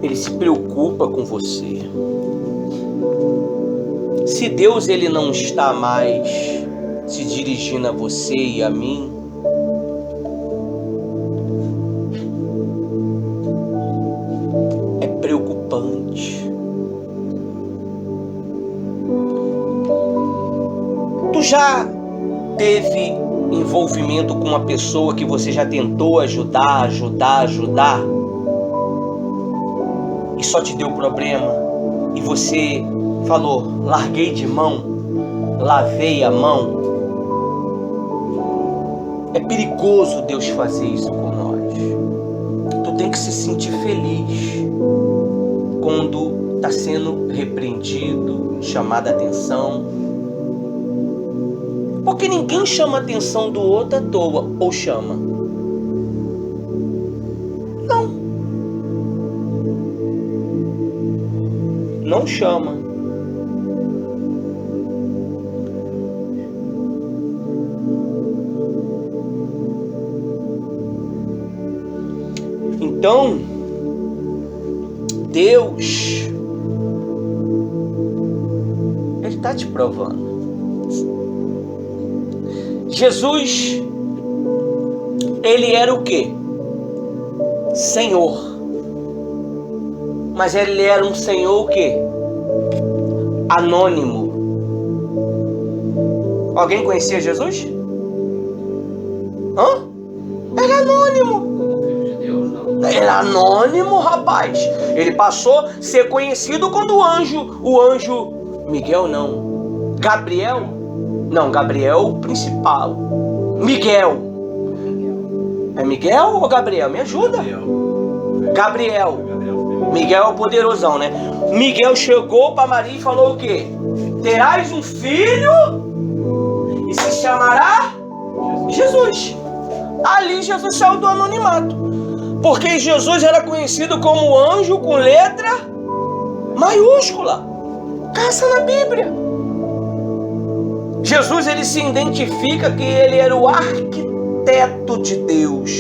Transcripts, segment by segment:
Ele se preocupa com você. Se Deus ele não está mais se dirigindo a você e a mim, é preocupante. Tu já teve envolvimento com uma pessoa que você já tentou ajudar e só te deu problema e você falou, larguei de mão, lavei a mão? É perigoso Deus fazer isso com nós. Tu tem que se sentir feliz quando está sendo repreendido, chamada a atenção. Porque ninguém chama a atenção do outro à toa, ou chama? Não. Não chama. Então, Deus, Ele está te provando. Jesus, Ele era o quê? Senhor. Mas Ele era um Senhor o quê? Anônimo. Alguém conhecia Jesus? Hã? Era anônimo. Era anônimo, rapaz. Ele passou a ser conhecido quando o anjo Miguel não, Gabriel, o principal, Miguel. É Miguel ou Gabriel? Me ajuda. Gabriel. Miguel é o poderosão, né? Miguel chegou para Maria e falou o quê? Terás um filho e se chamará Jesus. Ali Jesus saiu do anonimato, porque Jesus era conhecido como anjo com letra maiúscula. Caça na Bíblia. Jesus, ele se identifica que ele era o arquiteto de Deus.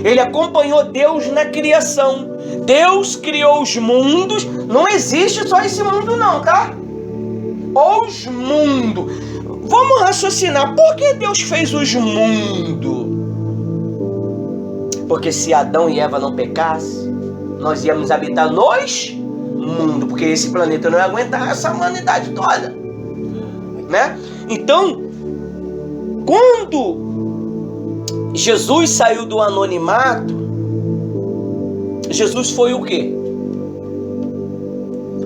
Ele acompanhou Deus na criação. Deus criou os mundos. Não existe só esse mundo não, tá? Os mundos. Vamos raciocinar. Por que Deus fez os mundos? Porque se Adão e Eva não pecassem, nós íamos habitar nos mundos. Porque esse planeta não ia aguentar essa humanidade toda, né? Então, quando Jesus saiu do anonimato, Jesus foi o quê?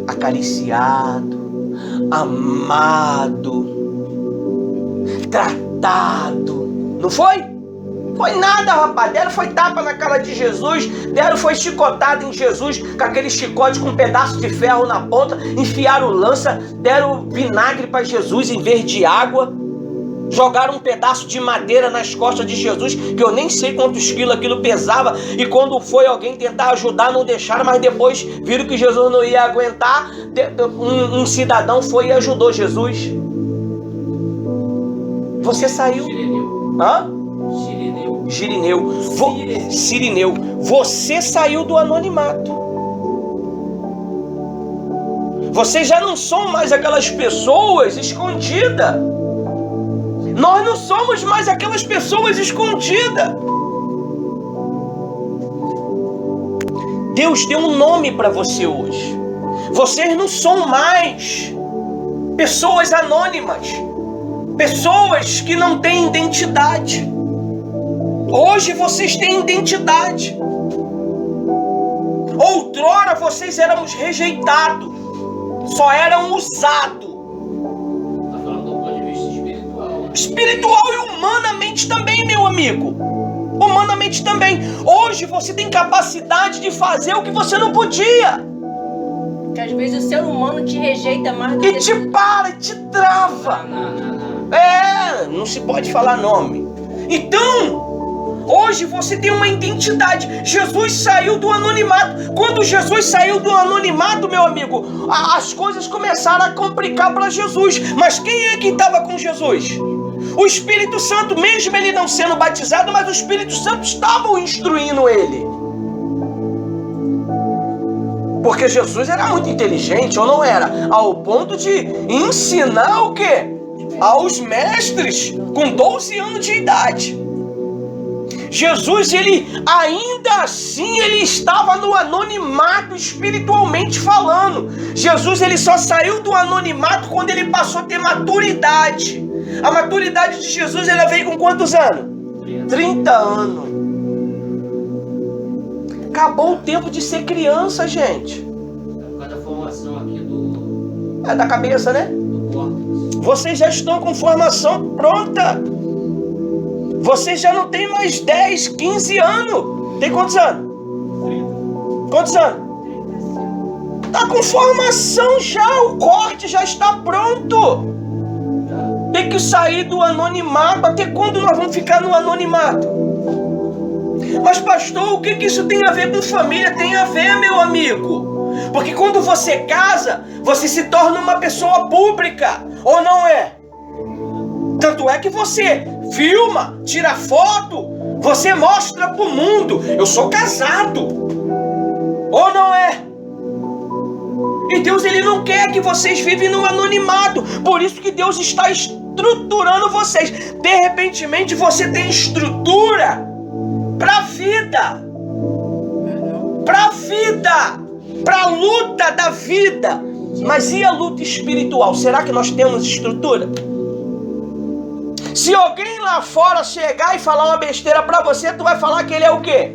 Acariciado, amado, tratado. Não foi? Foi nada, rapaz. Deram foi tapa na cara de Jesus, deram foi chicotada em Jesus, com aquele chicote com um pedaço de ferro na ponta, enfiaram lança, deram vinagre para Jesus em vez de água, jogaram um pedaço de madeira nas costas de Jesus, que eu nem sei quantos quilos aquilo pesava, e quando foi alguém tentar ajudar, não deixaram, mas depois viram que Jesus não ia aguentar, um cidadão foi e ajudou Jesus. Você saiu... Hã? Sirineu. Você saiu do anonimato. Vocês já não são mais aquelas pessoas escondidas. Nós não somos mais aquelas pessoas escondidas. Deus deu um nome para você hoje. Vocês não são mais pessoas anônimas, pessoas que não têm identidade. Hoje vocês têm identidade. Outrora vocês éramos rejeitados, só eram usados. Está falando do ponto de vista espiritual. Espiritual e humanamente também, meu amigo. Humanamente também. Hoje você tem capacidade de fazer o que você não podia. Que às vezes o ser humano te rejeita mais do E que... te para, te trava. Não. Não se pode falar nome. Então... hoje você tem uma identidade. Jesus saiu do anonimato. Quando Jesus saiu do anonimato, meu amigo, as coisas começaram a complicar para Jesus. Mas quem é que estava com Jesus? O Espírito Santo, mesmo ele não sendo batizado, mas o Espírito Santo estava instruindo ele. Porque Jesus era muito inteligente, ou não era? Ao ponto de ensinar o quê? Aos mestres com 12 anos de idade. Jesus, ele ainda assim, ele estava no anonimato espiritualmente falando. Jesus, ele só saiu do anonimato quando ele passou a ter maturidade. A maturidade de Jesus, ela veio com quantos anos? 30 anos. Acabou o tempo de ser criança, gente. Por causa da formação aqui do... É da cabeça, né? do córtex. Vocês já estão com formação pronta. Vocês já não tem mais 10, 15 anos. Tem quantos anos? 30. Quantos anos? 30. Tá com formação já, o corte já está pronto. Tem que sair do anonimato. Até quando nós vamos ficar no anonimato? Mas pastor, o que isso tem a ver com família? Tem a ver, meu amigo. Porque quando você casa, você se torna uma pessoa pública. Ou não é? Tanto é que você filma, tira foto, você mostra pro mundo, eu sou casado. Ou não é? E Deus, ele não quer que vocês vivem no anonimato. Por isso que Deus está estruturando vocês. De repente você tem estrutura pra vida. Pra vida. Pra luta da vida. Mas e a luta espiritual? Será que nós temos estrutura? Se alguém lá fora chegar e falar uma besteira pra você, tu vai falar que ele é o quê?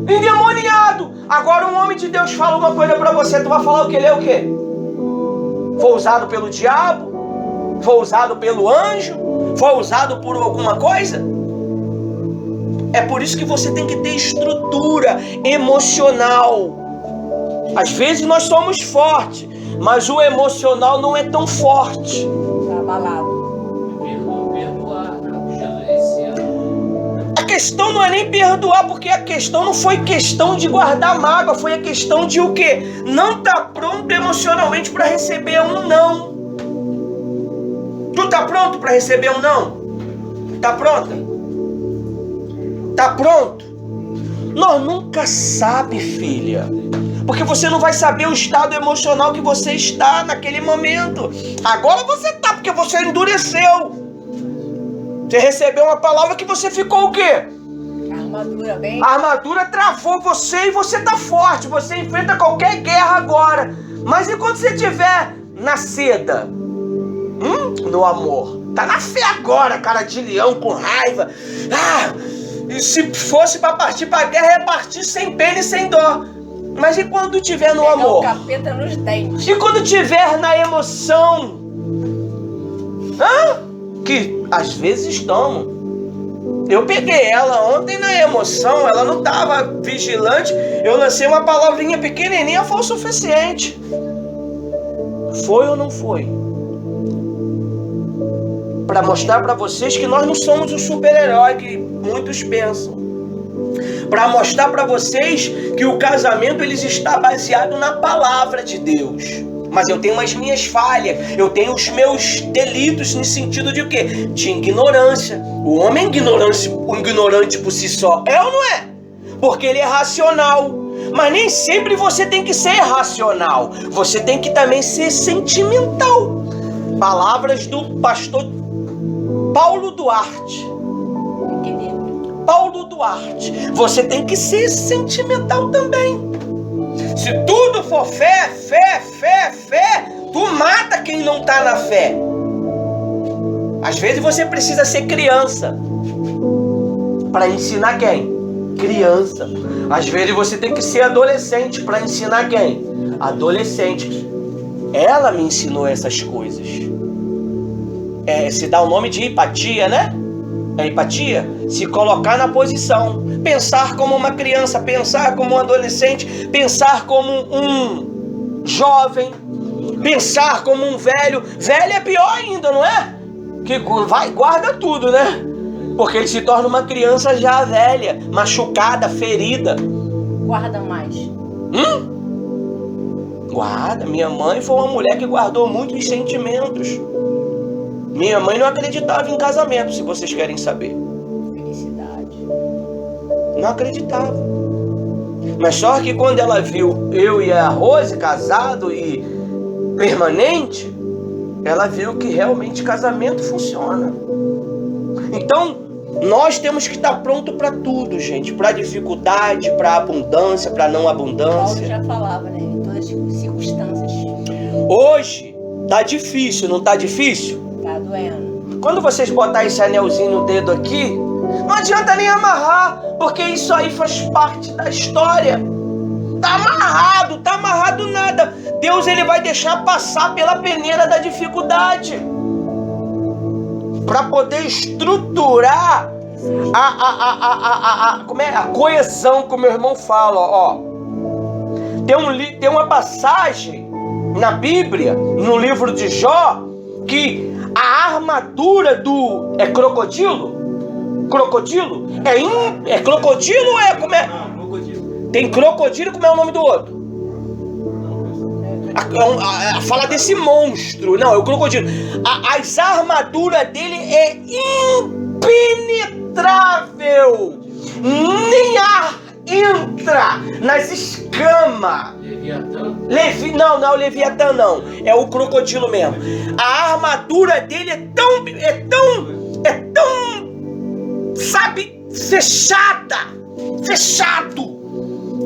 Endemoniado. Agora um homem de Deus fala uma coisa pra você, tu vai falar que ele é o quê? Foi usado pelo diabo? Foi usado pelo anjo? Foi usado por alguma coisa? É por isso que você tem que ter estrutura emocional. Às vezes nós somos fortes, mas o emocional não é tão forte. Tá abalado. Perdoar, esse ano. A questão não é nem perdoar, porque a questão não foi questão de guardar mágoa, foi a questão de o quê? Não tá pronto emocionalmente para receber um não. Tu tá pronto para receber um não? Tá pronta? Tá pronto? Nós nunca sabe, filha. Porque você não vai saber o estado emocional que você está naquele momento. Agora você tá, porque você endureceu. Você recebeu uma palavra que você ficou o quê? A armadura bem... A armadura travou você e você tá forte. Você enfrenta qualquer guerra agora. Mas e quando você estiver na seda? No amor. Tá na fé agora, cara de leão, com raiva. E se fosse pra partir pra guerra, é partir sem pena e sem dó. Mas e quando tiver no amor? O capeta nos dentes. E quando tiver na emoção? Que às vezes estamos. Eu peguei ela ontem na emoção, ela não estava vigilante. Eu lancei uma palavrinha pequenininha, foi o suficiente. Foi ou não foi? Para mostrar para vocês que nós não somos o super-herói que muitos pensam. Para mostrar para vocês que o casamento ele está baseado na palavra de Deus. Mas eu tenho as minhas falhas, eu tenho os meus delitos no sentido de o quê? De ignorância. O homem é ignorante por si só, é ou não é? Porque ele é racional. Mas nem sempre você tem que ser racional. Você tem que também ser sentimental. Palavras do pastor Paulo Duarte. Paulo Duarte. Você tem que ser sentimental também. Se tudo for fé, tu mata quem não está na fé. Às vezes você precisa ser criança para ensinar quem? Criança. Às vezes você tem que ser adolescente para ensinar quem? Adolescente. Ela me ensinou essas coisas. Se dá o nome de empatia, né? É empatia? Se colocar na posição. Pensar como uma criança, pensar como um adolescente, pensar como um jovem, pensar como um velho. Velho é pior ainda, não é? Que guarda tudo, né? Porque ele se torna uma criança já velha, machucada, ferida. Guarda mais. Guarda. Minha mãe foi uma mulher que guardou muitos sentimentos. Minha mãe não acreditava em casamento, se vocês querem saber. Felicidade. Não acreditava. Mas só que quando ela viu eu e a Rose casado e permanente, ela viu que realmente casamento funciona. Então, nós temos que estar pronto para tudo, gente. Para dificuldade, para abundância, para não Paulo abundância. já falava, né? Em todas as circunstâncias. Hoje, tá difícil, não tá difícil? Tá doendo. Quando vocês botarem esse anelzinho no dedo aqui, não adianta nem amarrar, porque isso aí faz parte da história. Tá amarrado nada. Deus, ele vai deixar passar pela peneira da dificuldade para poder estruturar a coesão, como meu irmão fala, ó. Tem uma passagem na Bíblia, no livro de Jó, que a armadura do... É crocodilo? Crocodilo? É crocodilo ou é... Como é? Crocodilo. Tem crocodilo, como é o nome do outro? Fala desse monstro. Não, é o crocodilo. As armaduras dele é impenetrável. Nem ar entra nas escamas. Leviatã? Não, Leviatã não. É o crocodilo mesmo. A armadura dele é tão, sabe, fechado,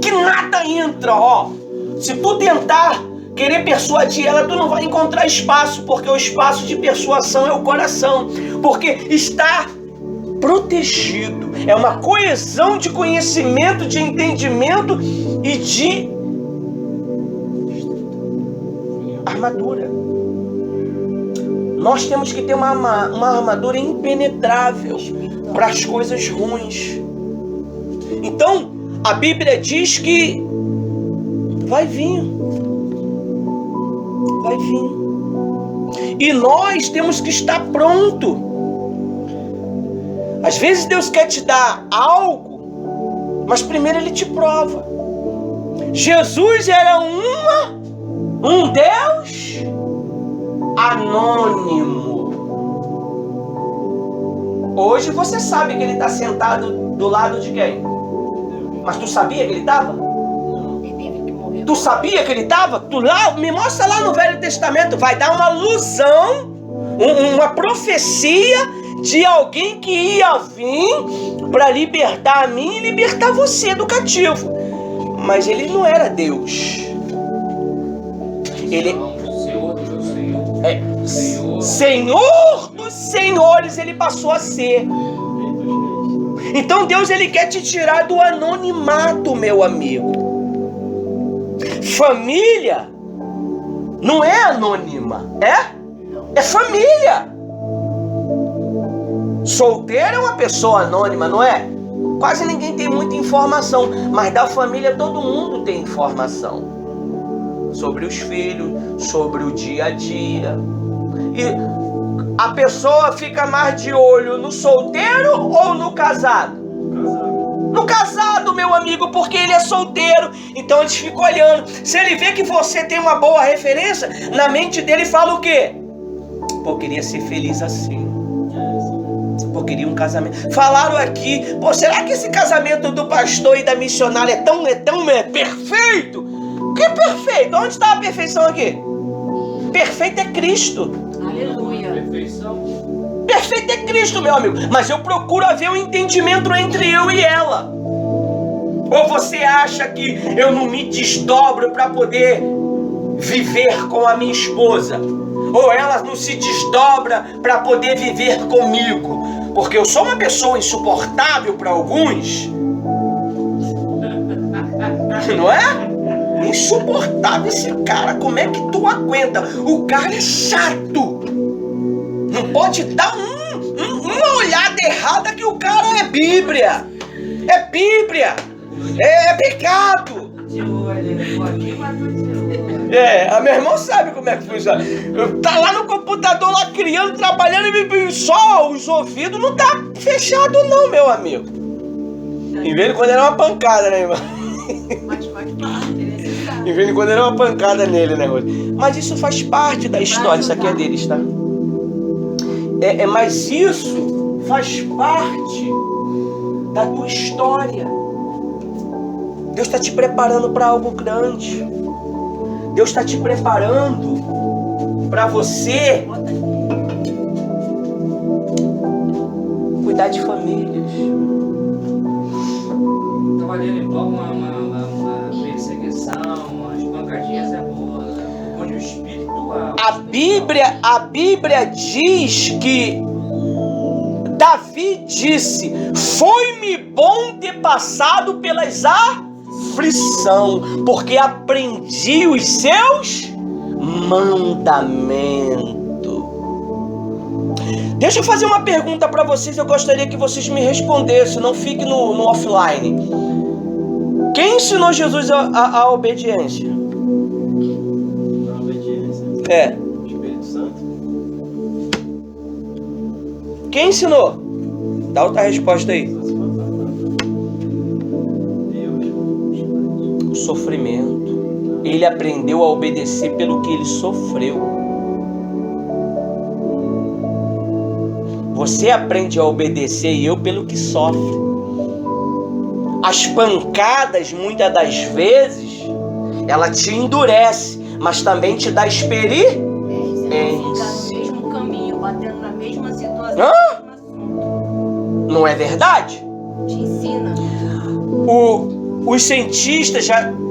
que nada entra, ó. Se tu tentar querer persuadir ela, tu não vai encontrar espaço, porque o espaço de persuasão é o coração, porque está protegido. É uma coesão de conhecimento, de entendimento e de armadura. Nós temos que ter uma armadura impenetrável para as coisas ruins. Então, a Bíblia diz que vai vir. E nós temos que estar pronto. Às vezes Deus quer te dar algo, mas primeiro Ele te prova. Jesus era um Deus anônimo. Hoje você sabe que Ele está sentado do lado de quem? Mas tu sabia que Ele estava? Tu sabia que Ele estava? Tu lá, me mostra lá no Velho Testamento. Vai dar uma alusão, uma profecia de alguém que ia vir para libertar a mim e libertar você do cativo. Mas Ele não era Deus. Ele é Senhor dos senhores. Ele passou a ser. Então Deus, Ele quer te tirar do anonimato, meu amigo. Família não é anônima, é família. Solteiro é uma pessoa anônima, não é? Quase ninguém tem muita informação, mas da família todo mundo tem informação sobre os filhos, sobre o dia a dia. E a pessoa fica mais de olho no solteiro ou no casado? No casado, meu amigo, porque ele é solteiro. Então eles ficam olhando. Se ele vê que você tem uma boa referência, na mente dele fala o quê? Pô, queria ser feliz assim. Pô, queria um casamento. Falaram aqui, pô, será que esse casamento do pastor e da missionária é tão perfeito? Que perfeito? Onde está a perfeição aqui? Perfeito é Cristo. Aleluia. Perfeição. Perfeito é Cristo, meu amigo. Mas eu procuro haver um entendimento entre eu e ela. Ou você acha que eu não me desdobro para poder viver com a minha esposa? Ou ela não se desdobra para poder viver comigo? Porque eu sou uma pessoa insuportável para alguns. Não é? Insuportável esse cara. Como é que tu aguenta? O cara é chato. Não pode dar uma olhada errada que o cara é Bíblia. É Bíblia. É pecado. A meu irmão sabe como é que funciona. Tá lá no computador, lá criando, trabalhando e só os ouvidos não tá fechado não, meu amigo. Em vez de quando era uma pancada, né, irmão? Em vez de quando era uma pancada nele, né, Rose? Mas isso faz parte da história, isso aqui é deles, tá? Mas isso faz parte da tua história. Deus está te preparando para algo grande. Deus está te preparando para você cuidar de famílias. Estava lendo em Paulo uma perseguição, umas pancadinhas é boa, onde o espiritual. A Bíblia diz que Davi disse: foi-me bom ter passado pelas aflição, porque aprendi os seus mandamentos. Deixa eu fazer uma pergunta para vocês, eu gostaria que vocês me respondessem, não fique no offline. Quem ensinou Jesus a obediência? A obediência. É. O Espírito Santo. Quem ensinou? Dá outra resposta aí. Deus. O sofrimento. Ele aprendeu a obedecer pelo que ele sofreu. Você aprende a obedecer e eu pelo que sofre. As pancadas, muitas das vezes, ela te endurece, mas também te dá experiência. Você não fica no mesmo caminho, batendo na mesma situação, Hã? no mesmo assunto. Não é verdade? Te ensina. Os cientistas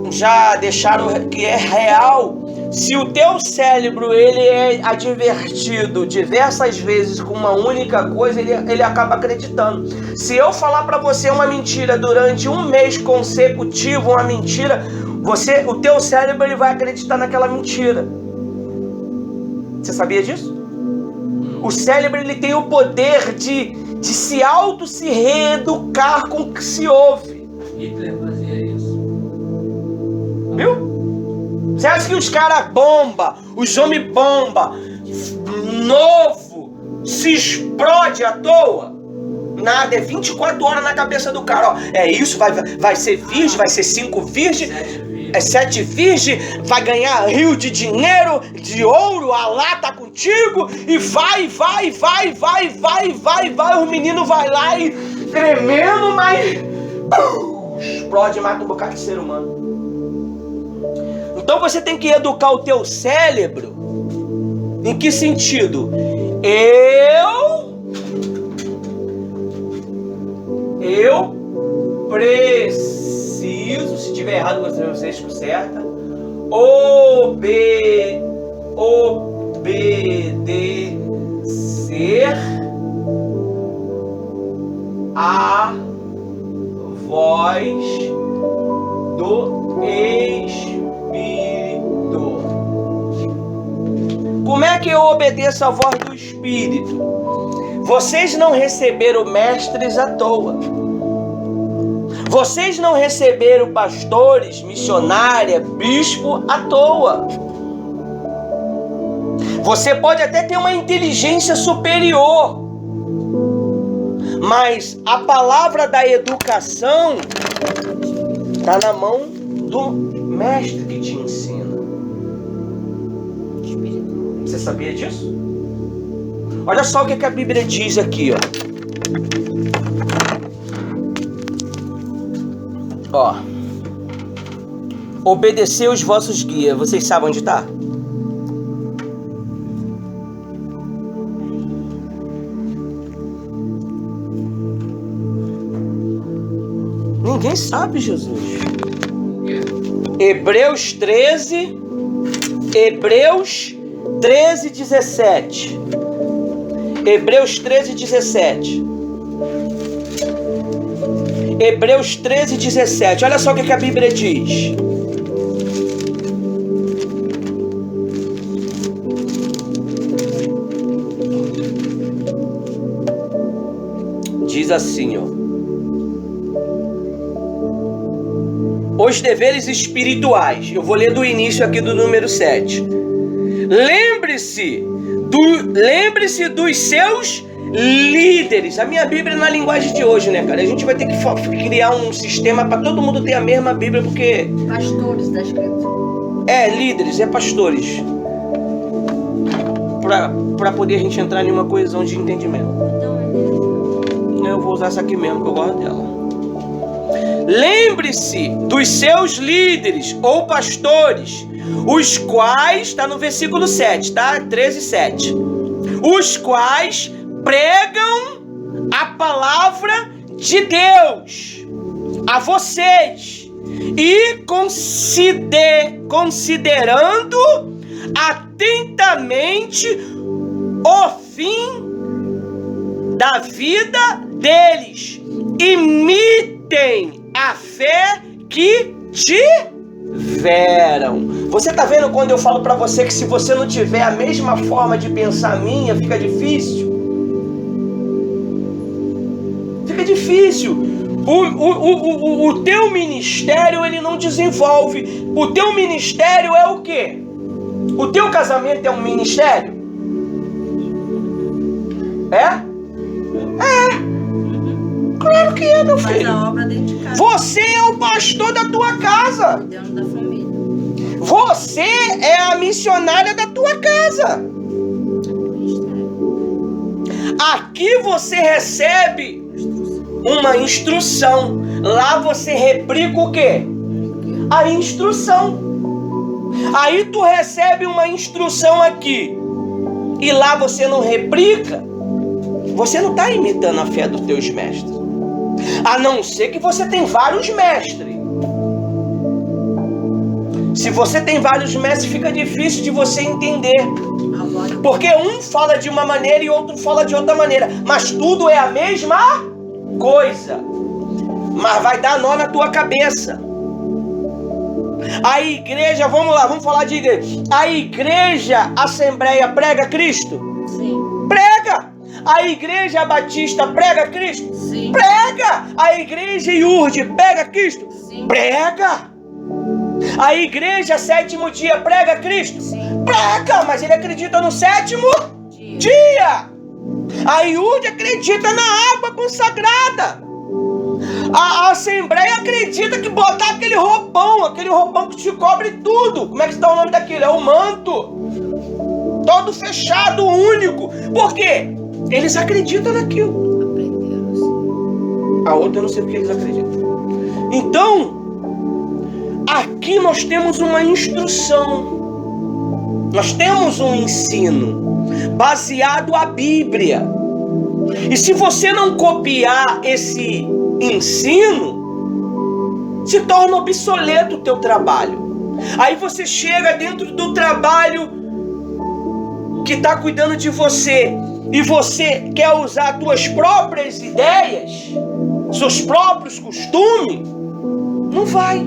já deixaram que é real. Se o teu cérebro ele é advertido diversas vezes com uma única coisa, ele acaba acreditando. Se eu falar para você uma mentira durante um mês consecutivo, uma mentira, o teu cérebro ele vai acreditar naquela mentira. Você sabia disso? O cérebro ele tem o poder de se reeducar com o que se ouve. Hitler fazia isso. Viu? Você acha que os caras bomba, os homens bomba, novo, se explode à toa? Nada, é 24 horas na cabeça do cara. Ó, é isso, vai ser virgem, vai ser 5 virgem, 7 virgem, vai ganhar rio de dinheiro, de ouro, Alá tá contigo, e vai, o menino vai lá e tremendo, mas explode e mata um bocado de ser humano. Então você tem que educar o teu cérebro. Em que sentido? Eu preciso, se tiver errado vocês consertam, obedecer a voz do Espírito. Como é que eu obedeço a voz do Espírito? Vocês não receberam mestres à toa. Vocês não receberam pastores, missionária, bispo à toa. Você pode até ter uma inteligência superior, mas a palavra da educação está na mão do mestre que te ensina. Você sabia disso? Olha só o que a Bíblia diz aqui, ó. Obedecer os vossos guias. Vocês sabem onde está? Ninguém sabe, Jesus. Hebreus 13, 17. Hebreus 13, 17. Hebreus 13, 17. Olha só o que a Bíblia diz. Diz assim, ó. Os deveres espirituais. Eu vou ler do início aqui do número 7. Lembre-se dos seus líderes. A minha Bíblia é na linguagem de hoje, né, cara? A gente vai ter que criar um sistema para todo mundo ter a mesma Bíblia, porque... Pastores, tá escrito. Líderes, pastores. Para poder a gente entrar em uma coesão de entendimento. Então, Eu vou usar essa aqui mesmo, que eu gosto dela. Lembre-se dos seus líderes ou pastores, os quais, está no versículo 7, tá? 13:7. Os quais pregam a palavra de Deus a vocês e considerando atentamente o fim da vida deles, imitem a fé que tiveram. Você tá vendo quando eu falo para você que se você não tiver a mesma forma de pensar minha, fica difícil? Fica difícil. O teu ministério, ele não desenvolve. O teu ministério é o quê? O teu casamento é um ministério? É? Claro que é, meu filho. Faz a obra dentro de casa. Você é o pastor da tua casa. Dentro da família. Você é a missionária da tua casa. Aqui você recebe uma instrução. Lá você replica o quê? A instrução. Aí tu recebe uma instrução aqui e lá você não replica. Você não está imitando a fé dos teus mestres. A não ser que você tem vários mestres. Se você tem vários mestres, fica difícil de você entender. Porque um fala de uma maneira e outro fala de outra maneira. Mas tudo é a mesma coisa. Mas vai dar nó na tua cabeça. A igreja, vamos lá, vamos falar de igreja. A igreja Assembleia prega Cristo? Sim. Prega! A igreja Batista prega Cristo? Sim. Prega! A igreja Iurde prega Cristo? Sim. Prega! A igreja Sétimo Dia prega Cristo? Sim. Prega! Mas ele acredita no sétimo dia! A Iurde acredita na água consagrada. A Assembleia acredita que botar aquele roupão que te cobre tudo. Como é que está o nome daquilo? É o manto. Todo fechado, único. Por quê? Eles acreditam naquilo. Aprenderam, sim. A outra eu não sei porque eles acreditam. Então, aqui nós temos uma instrução. Nós temos um ensino baseado na Bíblia. E se você não copiar esse ensino, se torna obsoleto o teu trabalho. Aí você chega dentro do trabalho que está cuidando de você e você quer usar as tuas próprias ideias, seus próprios costumes, não vai.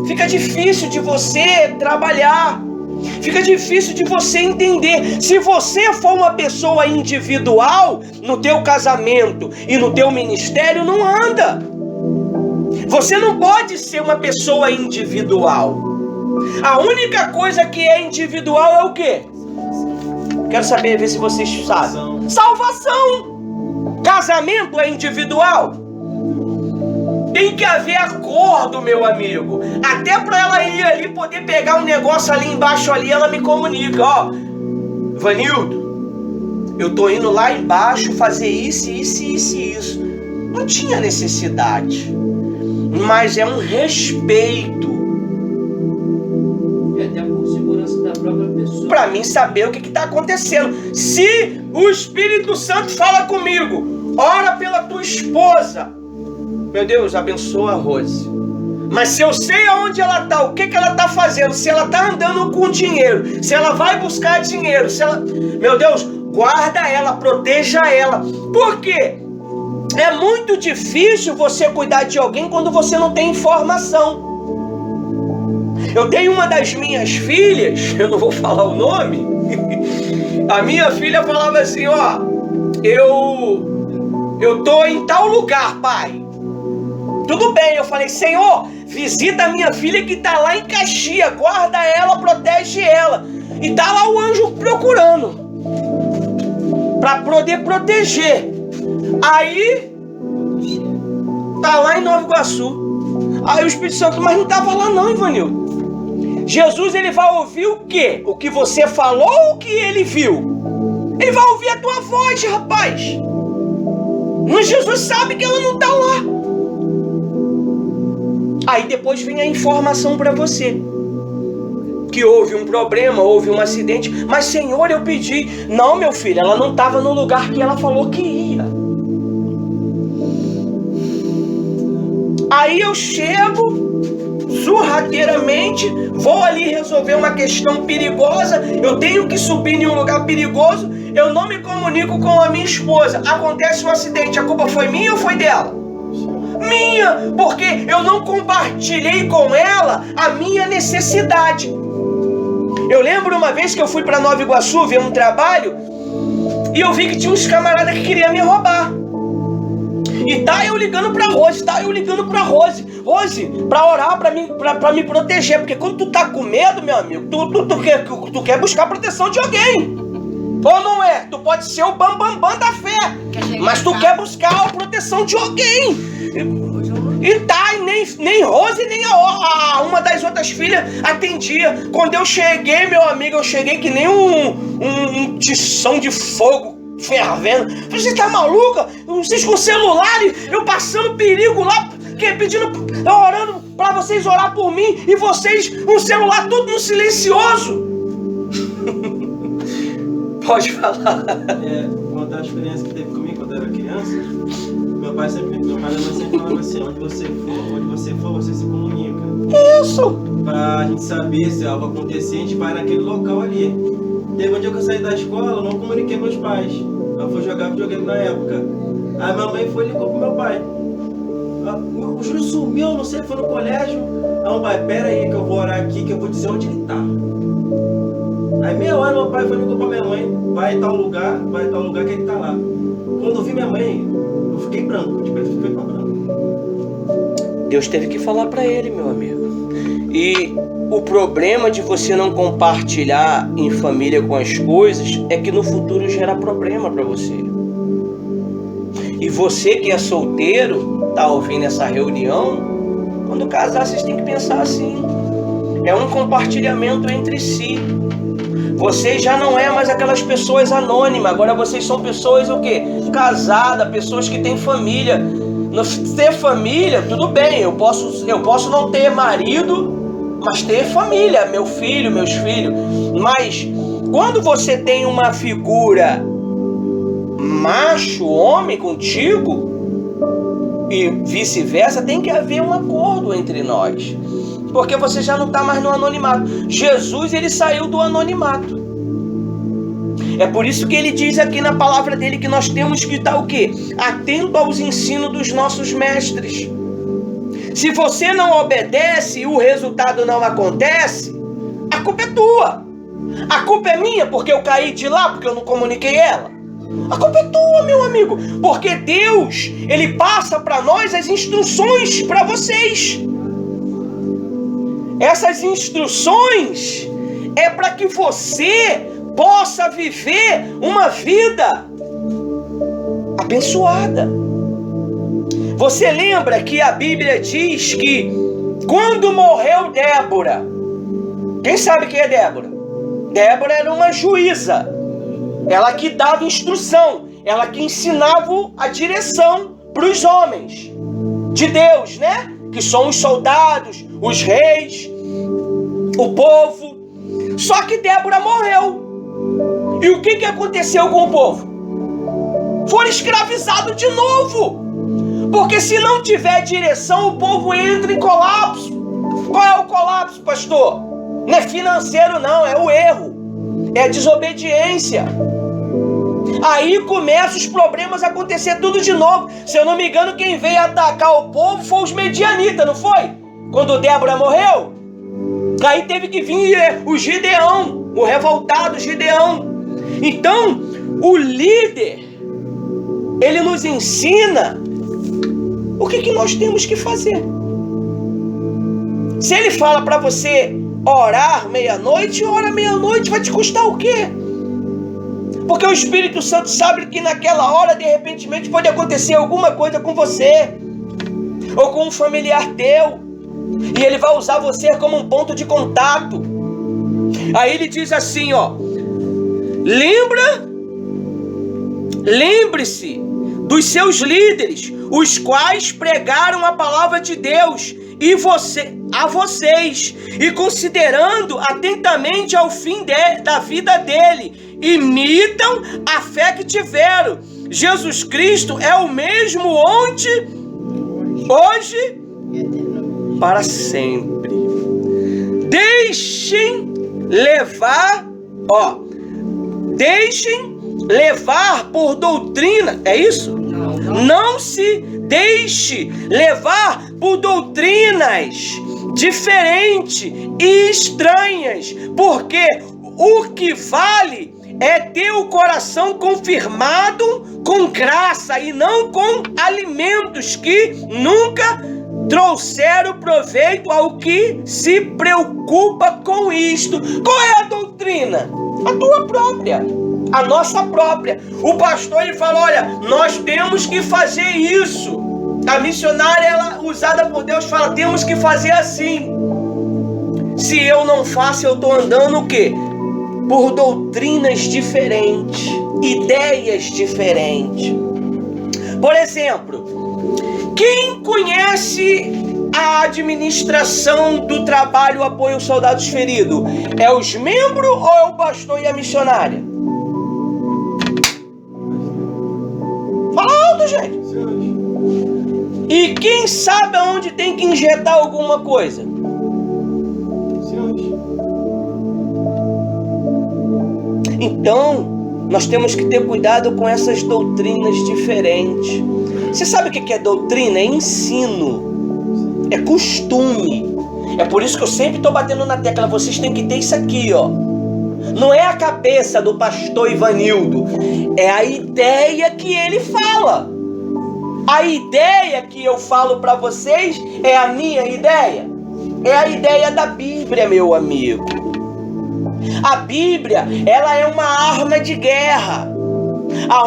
Fica difícil de você trabalhar. Fica difícil de você entender. Se você for uma pessoa individual, no teu casamento e no teu ministério, não anda. Você não pode ser uma pessoa individual. A única coisa que é individual é o quê? Quero saber, ver se vocês sabem. Salvação. Casamento é individual. Tem que haver acordo, meu amigo. Até para ela ir ali, poder pegar um negócio ali embaixo ali, ela me comunica, ó. Vanildo, eu tô indo lá embaixo fazer isso. Não tinha necessidade. Mas é um respeito. E até por segurança da própria pessoa. Para mim saber o que tá acontecendo. Se o Espírito Santo fala comigo, ora pela tua esposa. Meu Deus, abençoa a Rose. Mas se eu sei aonde ela está, o que ela está fazendo, se ela está andando com dinheiro, se ela vai buscar dinheiro, se ela... Meu Deus, guarda ela, proteja ela. Por quê? É muito difícil você cuidar de alguém quando você não tem informação. Eu tenho uma das minhas filhas, eu não vou falar o nome. A minha filha falava assim, ó, eu tô em tal lugar, pai. Tudo bem, eu falei, Senhor, visita a minha filha que tá lá em Caxias, guarda ela, protege ela. E tá lá o anjo procurando, pra poder proteger. Aí, tá lá em Nova Iguaçu. Aí o Espírito Santo, mas não tava lá não, Ivanildo. Jesus, ele vai ouvir o quê? O que você falou ou o que ele viu? Ele vai ouvir a tua voz, rapaz. Mas Jesus sabe que ela não tá lá. Aí depois vem a informação para você que houve um problema, houve um acidente. Mas Senhor, eu pedi. Não, meu filho, ela não estava no lugar que ela falou que ia. Aí eu chego sorrateiramente, vou ali resolver uma questão perigosa, eu tenho que subir em um lugar perigoso, eu não me comunico com a minha esposa, acontece um acidente, a culpa foi minha ou foi dela? Minha, porque eu não compartilhei com ela a minha necessidade. Eu lembro uma vez que eu fui para Nova Iguaçu ver um trabalho e eu vi que tinha uns camaradas que queriam me roubar. E tá eu ligando pra Rose, Rose, pra orar, pra me proteger. Porque quando tu tá com medo, meu amigo, tu quer buscar proteção de alguém. Ou não é? Tu pode ser o bambambam da fé, mas tu quer buscar a proteção de alguém. E tá, e nem Rose, nem uma das outras filhas atendia. Quando eu cheguei, meu amigo, eu cheguei que nem um tição de fogo fervendo. Você tá maluca? Vocês com celular, eu passando perigo lá, orando pra vocês orar por mim, e vocês com o celular tudo no silencioso. Pode falar. Contar a experiência que teve comigo quando eu era criança. Meu pai e minha mãe sempre falavam assim: onde você for, você se comunica. Isso! Pra gente saber se algo acontecer, a gente vai naquele local ali. Teve um dia que eu saí da escola, eu não comuniquei meus pais. Eu fui jogar videogame na época. Aí minha mãe foi e ligou pro meu pai. O Júlio sumiu, não sei, foi no colégio. Aí meu pai, pera aí que eu vou orar aqui, que eu vou dizer onde ele tá. Aí meia hora meu pai foi e ligou pra minha mãe, vai em tal lugar que ele tá lá. Quando eu vi minha mãe, eu fiquei branco, de preto fiquei pra branco. Deus teve que falar pra ele, meu amigo. E o problema de você não compartilhar em família com as coisas é que no futuro gera problema para você. E você que é solteiro, tá ouvindo essa reunião, quando casar vocês têm que pensar assim. É um compartilhamento entre si. Vocês já não é mais aquelas pessoas anônimas, agora vocês são pessoas o quê? Casadas, pessoas que têm família. Ter família, tudo bem, eu posso não ter marido, mas ter família, meu filho, meus filhos. Mas quando você tem uma figura macho, homem contigo, e vice-versa, tem que haver um acordo entre nós. Porque você já não está mais no anonimato. Jesus, ele saiu do anonimato. É por isso que ele diz aqui na palavra dele que nós temos que estar o quê? Atento aos ensinos dos nossos mestres. Se você não obedece e o resultado não acontece, a culpa é tua. A culpa é minha porque eu caí de lá, porque eu não comuniquei ela. A culpa é tua, meu amigo. Porque Deus, ele passa para nós as instruções para vocês. Essas instruções é para que você possa viver uma vida abençoada. Você lembra que a Bíblia diz que quando morreu Débora, quem sabe quem é Débora? Débora era uma juíza, ela que dava instrução, ela que ensinava a direção para os homens de Deus, né? Que são os soldados, os reis, o povo. Só que Débora morreu. E o que aconteceu com o povo? Foram escravizados de novo. Porque se não tiver direção, o povo entra em colapso. Qual é o colapso, pastor? Não é financeiro não, é o erro. É a desobediência. Aí começam os problemas a acontecer tudo de novo. Se eu não me engano, quem veio atacar o povo foi os medianitas, não foi? Quando Débora morreu, aí teve que vir o Gideão, o revoltado Gideão. Então, o líder, ele nos ensina o que nós temos que fazer. Se ele fala para você orar meia-noite, ora meia-noite, vai te custar o quê? Porque o Espírito Santo sabe que naquela hora, de repente, pode acontecer alguma coisa com você, ou com um familiar teu, e ele vai usar você como um ponto de contato. Aí ele diz assim, ó: lembre-se dos seus líderes, os quais pregaram a palavra de Deus a vocês, e considerando atentamente ao fim da vida dele, imitam a fé que tiveram. Jesus Cristo é o mesmo ontem, hoje, para sempre. Deixem levar por doutrina, é isso? Não se deixe levar por doutrinas diferentes e estranhas, porque o que vale é ter o coração confirmado com graça e não com alimentos que nunca trouxeram proveito ao que se preocupa com isto. Qual é a doutrina? A tua própria, a nossa própria. O pastor ele fala, olha, nós temos que fazer isso. A missionária, ela usada por Deus, fala, temos que fazer assim. Se eu não faço, eu estou andando o quê? Por doutrinas diferentes, ideias diferentes. Por exemplo, quem conhece a administração do trabalho apoio aos soldados feridos? É os membros ou é o pastor e a missionária? Fala alto, gente. E quem sabe aonde tem que injetar alguma coisa? Então, nós temos que ter cuidado com essas doutrinas diferentes. Você sabe o que é doutrina? É ensino, é costume. É por isso que eu sempre estou batendo na tecla, vocês têm que ter isso aqui, ó. Não é a cabeça do pastor Ivanildo, é a ideia que ele fala. A ideia que eu falo para vocês é a minha ideia. É a ideia da Bíblia, meu amigo. A Bíblia, ela é uma arma de guerra. A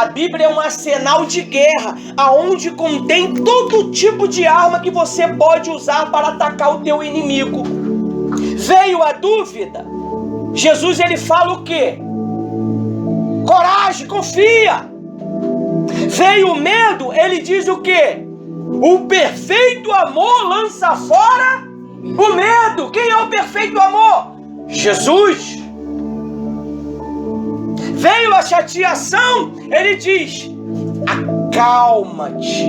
Bíblia é um arsenal de guerra, aonde contém todo tipo de arma que você pode usar para atacar o teu inimigo. Veio a dúvida, Jesus ele fala o quê? Coragem, confia. Veio o medo, ele diz o quê? O perfeito amor lança fora o medo. Quem é o perfeito amor? Jesus. Veio a chateação, ele diz, acalma-te,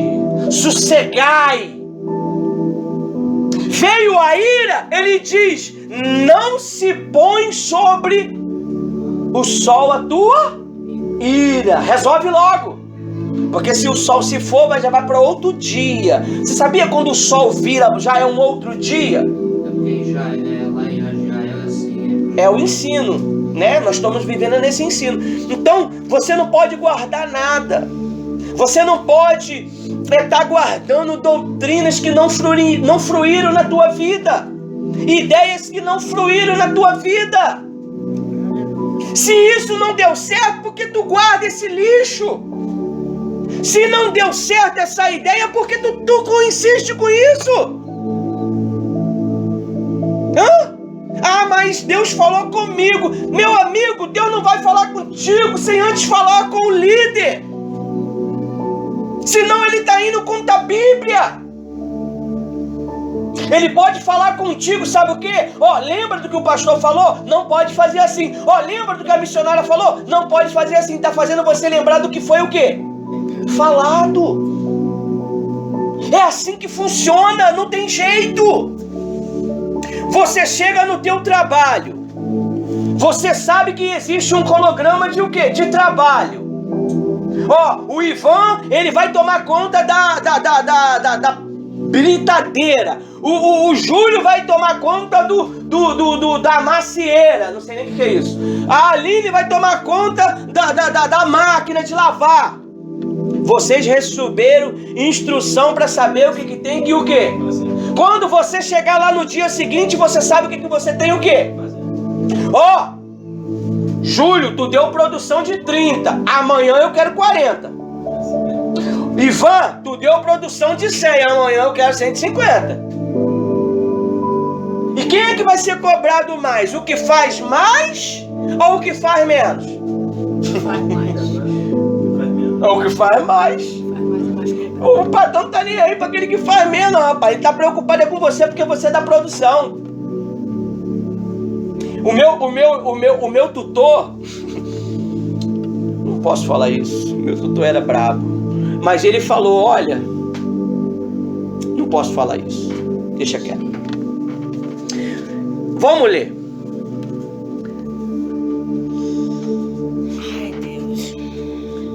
sossegai. Veio a ira, ele diz, não se põe sobre o sol a tua ira. Resolve logo. Porque se o sol se for, já vai para outro dia. Você sabia quando o sol vira, já é um outro dia? É o ensino, né? Nós estamos vivendo nesse ensino. Então, você não pode guardar nada. Você não pode estar guardando doutrinas que não fruíram na tua vida. Ideias que não fruíram na tua vida. Se isso não deu certo, por que tu guarda esse lixo? Se não deu certo essa ideia, por que tu insiste com isso? Hã? Ah, mas Deus falou comigo. Meu amigo, Deus não vai falar contigo sem antes falar com o líder. Senão ele está indo contra a Bíblia. Ele pode falar contigo, sabe o quê? Ó, lembra do que o pastor falou? Não pode fazer assim. Ó, lembra do que a missionária falou? Não pode fazer assim. Está fazendo você lembrar do que foi o quê? Falado. É assim que funciona, não tem jeito. Você chega no teu trabalho, você sabe que existe um cronograma de o quê? De trabalho. Ó, o Ivan, ele vai tomar conta da britadeira. O Júlio vai tomar conta da macieira, não sei nem o que é isso. A Aline vai tomar conta da máquina de lavar. Vocês receberam instrução para saber o que tem e o quê? Quando você chegar lá no dia seguinte, você sabe o que você tem o quê? Ó, Júlio, tu deu produção de 30, amanhã eu quero 40. Ivan, tu deu produção de 100, amanhã eu quero 150. E quem é que vai ser cobrado mais? O que faz mais ou o que faz menos? Faz mais. É o que faz mais. O patrão não tá nem aí para aquele que faz menos, rapaz. Ele tá preocupado com você porque você é da produção. O meu tutor, não posso falar isso, meu tutor era brabo, mas ele falou, olha, não posso falar isso, deixa quieto. Vamos ler. Ai, Deus.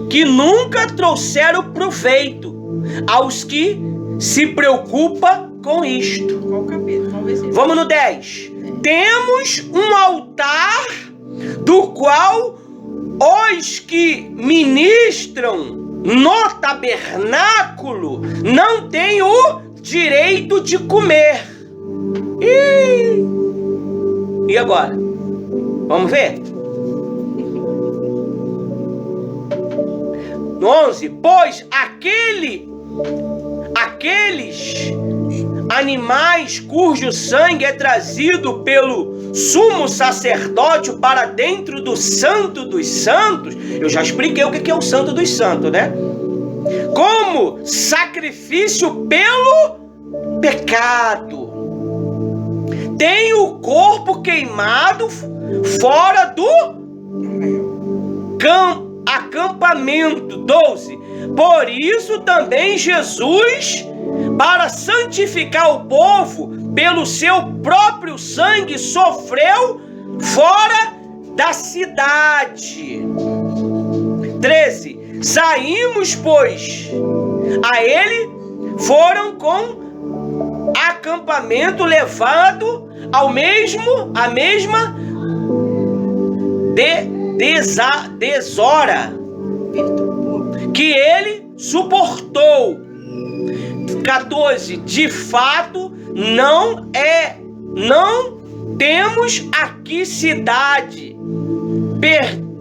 Que nunca trouxeram proveito aos que se preocupam com isto. Qual o capítulo? Vamos ver se... Vamos no 10. Temos um altar do qual os que ministram no tabernáculo não têm o direito de comer. E agora? Vamos ver? No 11. Pois aqueles animais cujo sangue é trazido pelo sumo sacerdote para dentro do santo dos santos, eu já expliquei o que é o santo dos santos, né? Como sacrifício pelo pecado, tem o corpo queimado fora do acampamento. 12. Por isso também Jesus, para santificar o povo pelo seu próprio sangue, sofreu fora da cidade. 13. Saímos, pois, a ele foram com acampamento levado à mesma desora que ele suportou. 14. De fato, não temos aqui cidade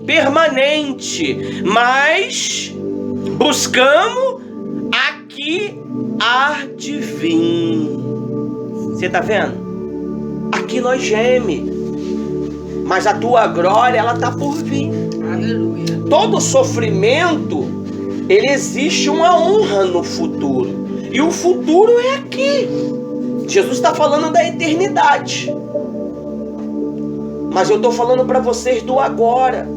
permanente, mas buscamos aqui há de vir. Você tá vendo? Aqui nós geme, mas a tua glória, ela tá por vir. Aleluia. Todo sofrimento, ele existe uma honra no futuro. E o futuro é aqui. Jesus está falando da eternidade. Mas eu estou falando para vocês do agora.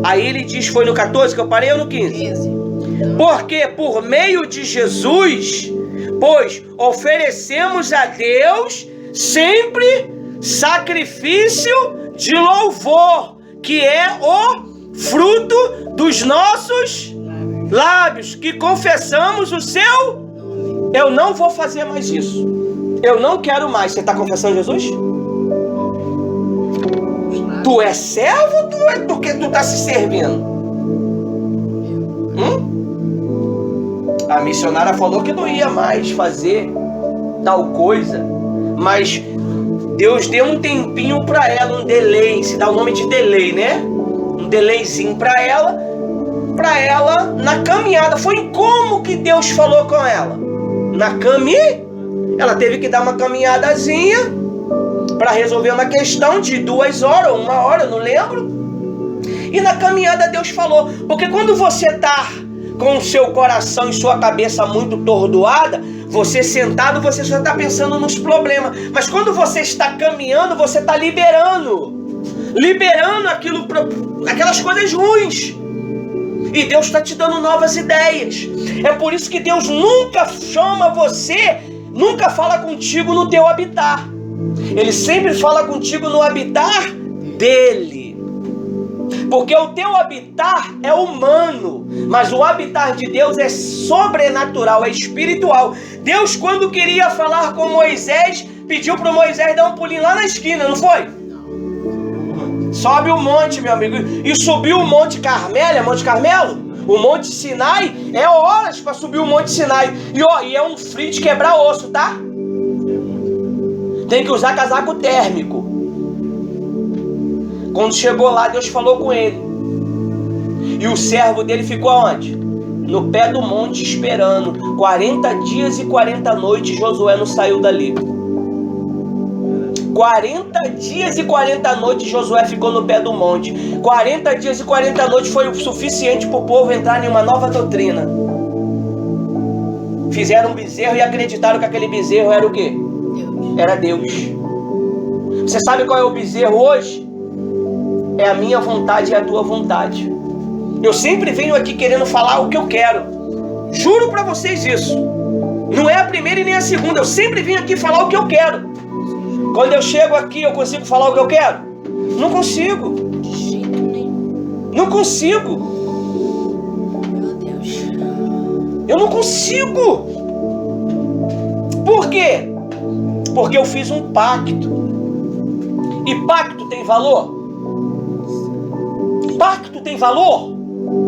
Aí ele diz, foi no 14 que eu parei ou no 15? 15. Porque por meio de Jesus, pois oferecemos a Deus sempre sacrifício de louvor, que é o fruto dos nossos lábios, que confessamos o seu. Eu não vou fazer mais isso. Eu não quero mais. Você está confessando Jesus? Tu é servo ou tu está se servindo? A missionária falou que não ia mais fazer tal coisa, mas Deus deu um tempinho para ela, um delay, se dá o nome de delay, né? Um delayzinho para ela na caminhada. Foi como que Deus falou com ela? Ela teve que dar uma caminhadazinha para resolver uma questão de 2 horas ou 1 hora, não lembro. E na caminhada Deus falou, porque quando você está com o seu coração e sua cabeça muito tordoada, você sentado, você só está pensando nos problemas. Mas quando você está caminhando, você está liberando aquelas coisas ruins. E Deus está te dando novas ideias. É por isso que Deus nunca chama você, nunca fala contigo no teu habitar. Ele sempre fala contigo no habitar dele. Porque o teu habitar é humano, mas o habitar de Deus é sobrenatural, é espiritual. Deus, quando queria falar com Moisés, pediu para Moisés dar um pulinho lá na esquina, não foi? Sobe o monte, meu amigo. E subiu o Monte Carmelo, é Monte Carmelo? O Monte Sinai, é horas para subir o Monte Sinai. E é um frio de quebrar osso, tá? Tem que usar casaco térmico. Quando chegou lá, Deus falou com ele. E o servo dele ficou aonde? No pé do monte esperando. 40 dias e 40 noites Josué não saiu dali. 40 dias e 40 noites Josué ficou no pé do monte. 40 dias e 40 noites foi o suficiente para o povo entrar em uma nova doutrina. Fizeram um bezerro e acreditaram que aquele bezerro era o quê? Deus. Era Deus. Você sabe qual é o bezerro hoje? É a minha vontade e a tua vontade. Eu sempre venho aqui querendo falar o que eu quero. Juro pra vocês isso. Não é a primeira e nem a segunda. Eu sempre venho aqui falar o que eu quero. Quando eu chego aqui, eu consigo falar o que eu quero? Não consigo. De jeito nenhum. Não consigo. Meu Deus. Eu não consigo. Por quê? Porque eu fiz um pacto. E pacto tem valor? Pacto tem valor?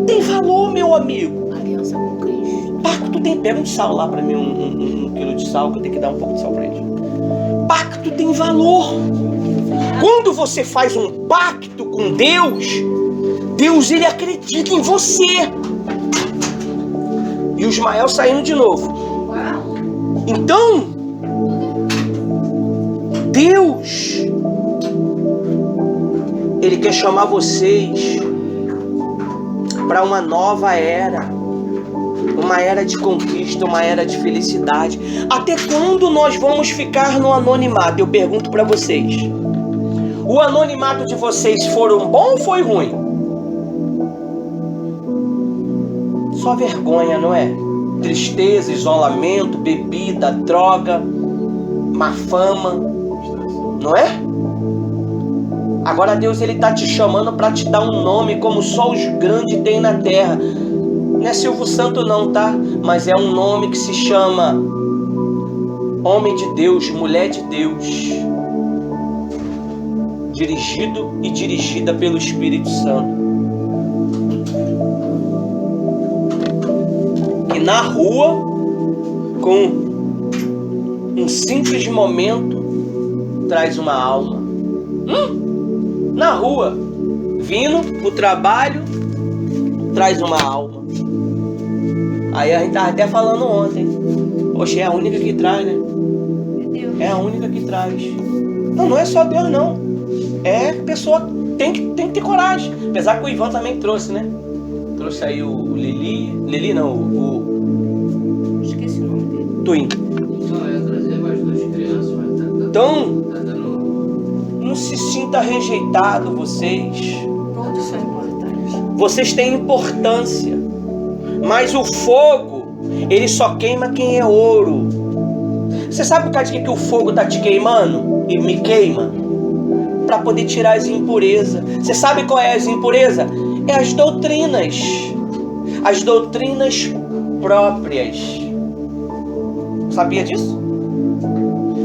Tem valor, meu amigo. Aliança com Cristo. Pacto tem... Pega um sal lá pra mim, um quilo de sal, que eu tenho que dar um pouco de sal pra ele. Pacto tem valor. Quando você faz um pacto com Deus, Deus, ele acredita em você. E o Ismael saindo de novo. Uau. Então, Deus, ele quer chamar vocês para uma nova era. Uma era de conquista, uma era de felicidade. Até quando nós vamos ficar no anonimato? Eu pergunto para vocês. O anonimato de vocês foram bom ou foi ruim? Só vergonha, não é? Tristeza, isolamento, bebida, droga, má fama, não é? Agora Deus, ele tá te chamando para te dar um nome como só os grandes têm na terra. Não é Silvio Santo não, tá? Mas é um nome que se chama homem de Deus, mulher de Deus, dirigido e dirigida pelo Espírito Santo. E na rua, com um simples momento, traz uma alma. Na rua, vindo pro trabalho, traz uma alma. Aí a gente tava até falando ontem. Poxa, é a única que traz, né? Deus. É a única que traz. Não, não é só Deus, não. É que a pessoa tem que ter coragem. Apesar que o Ivan também trouxe, né? Trouxe aí o Lili. Lili não, o Esqueci o nome dele. Twin. Não, eu ia trazer mais 2 crianças, mas tá Então, dando... não se sinta rejeitado, vocês. Todos são importantes. Vocês têm importância. Mas o fogo, ele só queima quem é ouro. Você sabe por causa de que o fogo tá te queimando? E me queima? Para poder tirar as impurezas. Você sabe qual é as impurezas? É as doutrinas. As doutrinas próprias. Sabia disso?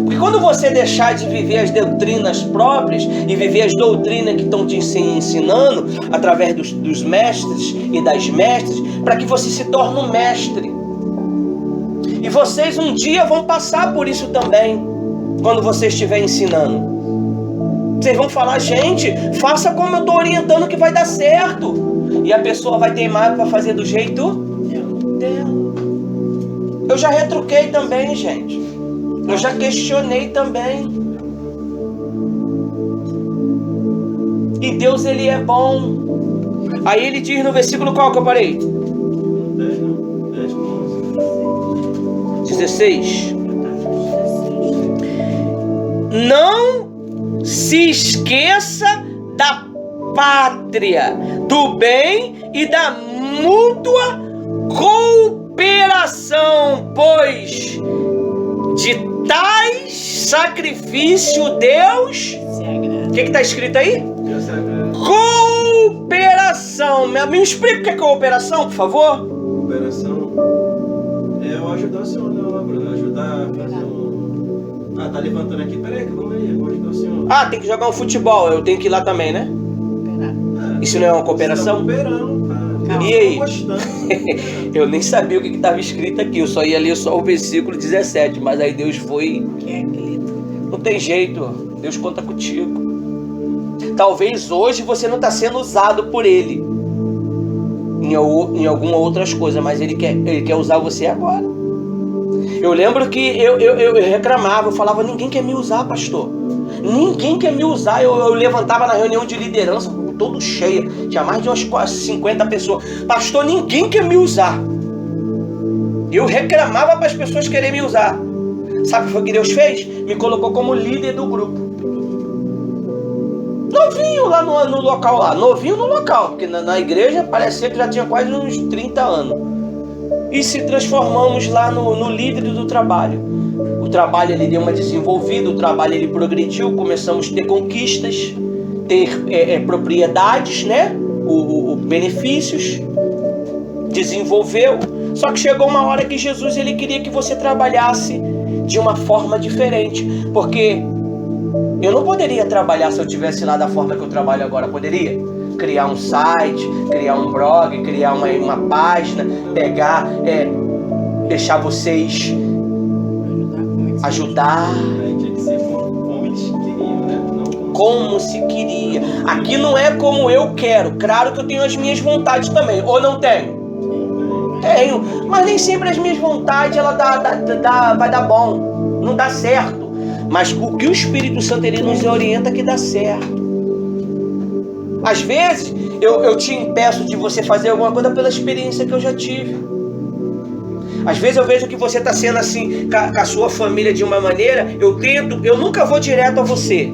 Porque quando você deixar de viver as doutrinas próprias e viver as doutrinas que estão te ensinando através dos mestres e das mestras, para que você se torne um mestre. E vocês um dia vão passar por isso também, quando você estiver ensinando. Vocês vão falar, gente, faça como eu estou orientando que vai dar certo. E a pessoa vai teimar para fazer do jeito dela. Eu já retruquei também, gente. Eu já questionei também. E Deus, ele é bom. Aí ele diz no versículo qual que eu parei? 10 não, 10 com 11. 16. Não se esqueça da pátria, do bem e da mútua cooperação, pois de tais sacrifício Deus... O que está escrito aí? Cooperação. Me explica o que é cooperação, por favor. Cooperação é eu ajudar o senhor na obra, ajudar a fazer um... Ah, tá levantando aqui, peraí, vamos aí, eu vou ajudar o senhor. Ah, tem que jogar um futebol, eu tenho que ir lá também, né? Isso não é uma cooperação? Você tá cooperando, cara. E aí? Gostando. Eu nem sabia o que estava escrito aqui, eu só ia ler só o versículo 17, mas aí Deus foi... Não tem jeito, Deus conta contigo. Talvez hoje você não está sendo usado por Ele em alguma outras coisas, mas Ele quer usar você agora. Eu lembro que eu reclamava, eu falava, ninguém quer me usar, pastor. Ninguém quer me usar. Eu levantava na reunião de liderança, todo cheia, tinha mais de umas 50 pessoas. Pastor, ninguém quer me usar. Eu reclamava para as pessoas quererem me usar. Sabe o que foi que Deus fez? Me colocou como líder do grupo. Novinho lá no local lá. Novinho no local. Porque na igreja parecia que já tinha quase uns 30 anos. E se transformamos lá no líder do trabalho. O trabalho ele deu uma desenvolvida. O trabalho ele progrediu. Começamos a ter conquistas. Ter propriedades, né? Benefícios. Desenvolveu. Só que chegou uma hora que Jesus ele queria que você trabalhasse de uma forma diferente, porque eu não poderia trabalhar se eu tivesse lá da forma que eu trabalho agora. Poderia criar um site, criar um blog, criar uma página, pegar, deixar vocês ajudar Tinha que ser como eles queriam, né? Não como se queria. Aqui não é como eu quero. Claro que eu tenho as minhas vontades também, ou não tenho? Tenho, mas nem sempre as minhas vontades ela vai dar bom, não dá certo. Mas o que o Espírito Santo ele nos orienta que dá certo. Às vezes eu te impeço de você fazer alguma coisa pela experiência que eu já tive. Às vezes eu vejo que você está sendo assim com a sua família de uma maneira. Eu nunca vou direto a você.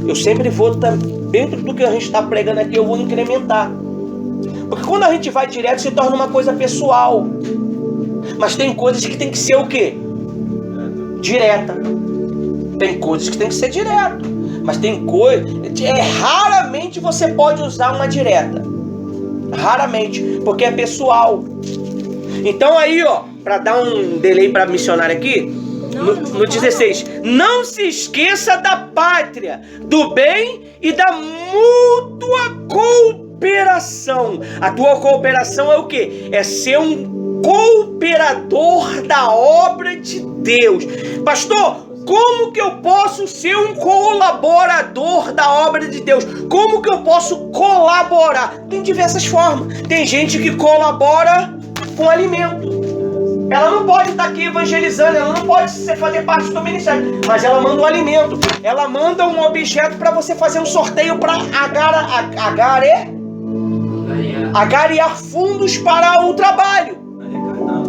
Eu sempre vou dentro do que a gente está pregando aqui, eu vou incrementar. Porque quando a gente vai direto, se torna uma coisa pessoal. Mas tem coisas que tem que ser o quê? Direta. Tem coisas que tem que ser direto. Mas tem coisas... raramente você pode usar uma direta. Raramente. Porque é pessoal. Então aí, ó, para dar um delay para missionário aqui, no 16. Não se esqueça da pátria, do bem e da mútua cooperação. A tua cooperação é o quê? É ser um cooperador da obra de Deus. Pastor, como que eu posso ser um colaborador da obra de Deus? Como que eu posso colaborar? Tem diversas formas. Tem gente que colabora com alimento. Ela não pode estar aqui evangelizando, ela não pode fazer parte do ministério, mas ela manda um alimento, ela manda um objeto para você fazer um sorteio para agariar fundos para o trabalho,